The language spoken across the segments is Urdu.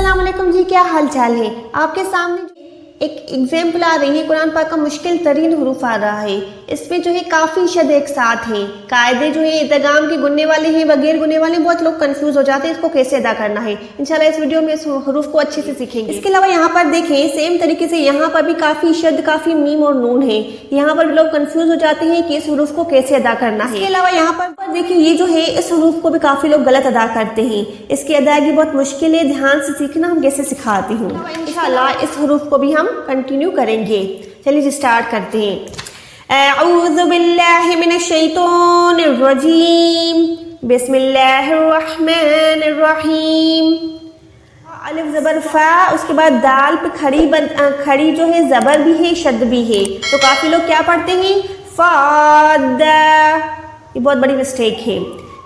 السلام علیکم جی، کیا حال چال ہے؟ آپ کے سامنے ایک ایگزامپل آ رہی ہے، قرآن پاک کا مشکل ترین حروف آ رہا ہے۔ اس میں جو ہے کافی شد ایک ساتھ ہیں، قاعدے جو ہے ادغام کے گننے والے ہیں، بغیر گننے والے ہیں، بہت لوگ کنفیوز ہو جاتے ہیں اس کو کیسے ادا کرنا ہے۔ انشاءاللہ اس ویڈیو میں اس حروف کو اچھے سے سیکھیں گے۔ اس کے علاوہ یہاں پر دیکھیں سیم طریقے سے یہاں پر بھی کافی شد، کافی میم اور نون ہے، یہاں پر بھی لوگ کنفیوز ہو جاتے ہیں کہ اس حروف کو کیسے ادا کرنا ہے۔ اس کے علاوہ یہاں پر دیکھیں یہ جو ہے اس حروف کو بھی کافی لوگ غلط ادا کرتے ہیں، اس کی ادائیگی بہت مشکل ہے، دھیان سے سیکھنا، ہم کیسے سکھاتی ہوں۔ انشاءاللہ اس حروف کو بھی ہم کنٹینیو کریں گے۔ چلیے جی سٹارٹ کرتے ہیں۔ اعوذ باللہ من الشیطان الرجیم، بسم اللہ الرحمن الرحیم۔ الف زبر فا، اس کے بعد دال پہ کھڑی جو ہے زبر بھی ہے، شد بھی ہے، تو کافی لوگ کیا پڑھتے ہیں فا دا، یہ بہت بڑی مسٹیک ہے۔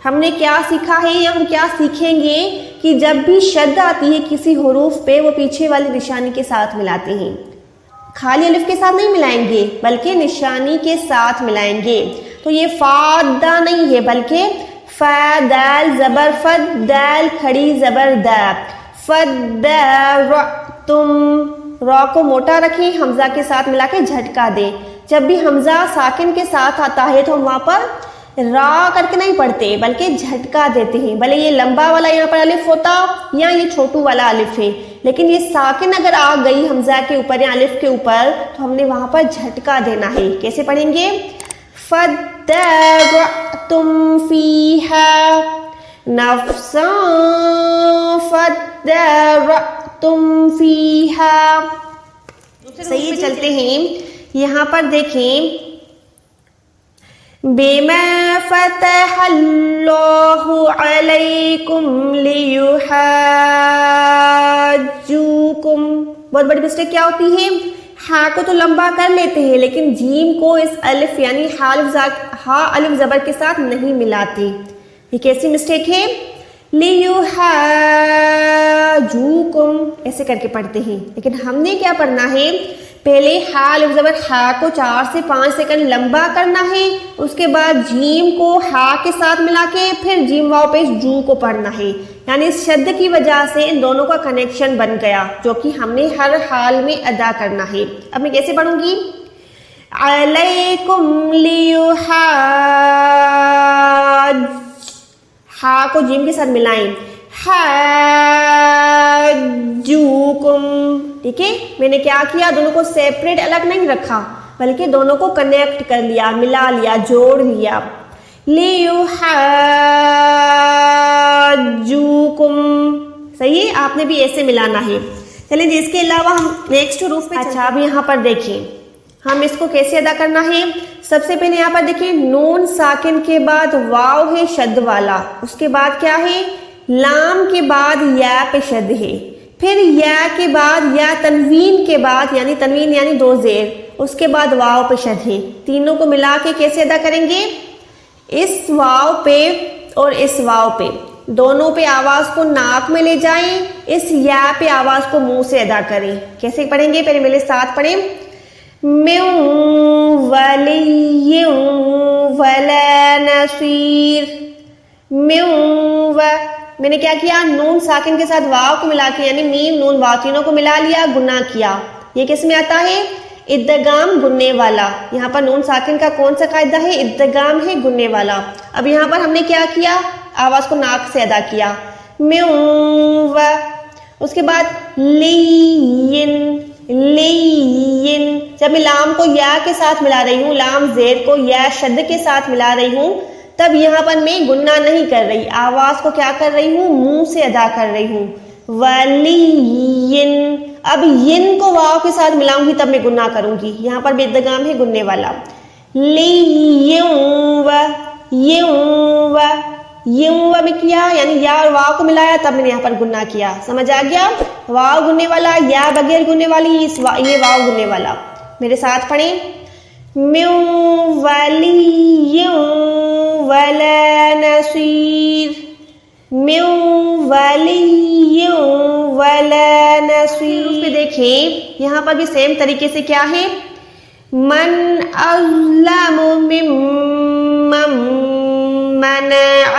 ہم نے کیا سیکھا ہے یا ہم کیا سیکھیں گے کہ جب بھی شد آتی ہے کسی حروف پہ وہ پیچھے والی نشانی کے ساتھ ملاتے ہیں، خالی الف کے ساتھ نہیں ملائیں گے بلکہ نشانی کے ساتھ ملائیں گے۔ تو یہ فادا نہیں ہے بلکہ فا دال زبر فد، دال کھڑی زبر دا، فد را، تم را کو موٹا رکھیں، حمزہ کے ساتھ ملا کے جھٹکا دیں۔ جب بھی حمزہ ساکن کے ساتھ آتا ہے تو ہم وہاں پر را کر کے نہیں پڑھتے بلکہ جھٹکا دیتے ہیں، بھلے یہ لمبا والا یہاں پر الف ہوتا یا یہ چھوٹو والا الف ہے، لیکن یہ ساکن اگر آ گئی حمزہ کے اوپر یا الف کے اوپر تو ہم نے وہاں پر جھٹکا دینا ہے۔ کیسے پڑھیں گے؟ فَدَّرَعْتُمْ فِيهَا نَفْسًا فَدَّرَعْتُمْ فِيهَا۔ صحیح پہ چلتے ہیں، یہاں پر دیکھیں بِمَا فَتَحَ اللَّهُ عَلَيْكُمْ لِيُحَاجُّوكُمْ، بہت بڑی مسٹیک کیا ہوتی ہے؟ ہاں کو تو لمبا کر لیتے ہیں لیکن جیم کو اس الف یعنی ہا الف زبر کے ساتھ نہیں ملاتے۔ یہ کیسی مسٹیک ہے؟ لِيُحَاجُّوكُمْ ایسے کر کے پڑھتے ہیں، لیکن ہم نے کیا پڑھنا ہے؟ پہلے ہا الف زبر ہا کو 4 سے 5 سیکنڈ لمبا کرنا ہے، اس کے بعد جیم کو ہا کے ساتھ ملا کے پھر جیم واو پیش جو کو پڑھنا ہے، یعنی اس شد کی وجہ سے ان دونوں کا کنیکشن بن گیا جو کہ ہم نے ہر حال میں ادا کرنا ہے۔ اب میں کیسے پڑھوں گی؟ علیکم لیحاج، ہا کو جیم کے ساتھ ملائیں، حاجوکم، ٹھیک ہے؟ میں نے کیا کیا؟ دونوں کو سیپریٹ الگ نہیں رکھا بلکہ دونوں کو کنیکٹ کر لیا، ملا لیا، جوڑ لیا۔ لیحاجوکم، صحیح ہے؟ آپ نے بھی ایسے ملانا ہے۔ چلیں جی اس کے علاوہ ہم نیکسٹ حروف پہ اچھا اب یہاں پر دیکھیں ہم اس کو کیسے ادا کرنا ہے۔ سب سے پہلے یہاں پر دیکھیں نون ساکن کے بعد واو ہے شد والا، اس کے بعد کیا ہے؟ لام کے بعد یا پہ شد ہے، پھر یا کے بعد یا تنوین کے بعد یعنی تنوین یعنی 2 زیر، اس کے بعد واو پہ شد ہے۔ تینوں کو ملا کے کیسے ادا کریں گے؟ اس واو پہ اور اس واو پہ دونوں پہ آواز کو ناک میں لے جائیں، اس یا پہ آواز کو منہ سے ادا کریں۔ کیسے پڑھیں گے؟ پہلے میرے ساتھ پڑھیں، من ولی ولا نصیر، میں نے کیا کیا؟ نون ساکن کے ساتھ واو کو ملا کے یعنی میم نون واو تینوں کو ملا لیا، گنا کیا۔ یہ کس میں آتا ہے؟ ادغام گننے والا۔ یہاں پر نون ساکن کا کون سا قاعدہ ہے؟ ادغام ہے گننے والا۔ اب یہاں پر ہم نے کیا کیا؟ آواز کو ناک سے ادا کیا، اس کے بعد لین، لین، جب میں لام کو یا کے ساتھ ملا رہی ہوں، لام زیر کو یا شد کے ساتھ ملا رہی ہوں، تب یہاں پر میں گننا نہیں کر رہی، آواز کو کیا کر رہی ہوں؟ منہ سے ادا کر رہی ہوں، ولی۔ اب ین کو واو کے ساتھ ملاؤں گی تب میں گننا کروں گی، یہاں پر بھی ادغام ہے گننے والا، یوں میں کیا یعنی یا اور واو کو ملایا تب میں نے یہاں پر گننا کیا۔ سمجھ آ گیا؟ واو گننے والا، یا بغیر گننے والی، یہ واو گننے والا۔ میرے ساتھ پڑھیں، من ولی ولا نصیر، من ولی ولا نصیر۔ پہ دیکھیں یہاں پر بھی سیم طریقے سے کیا ہے؟ من اظلم ممن منع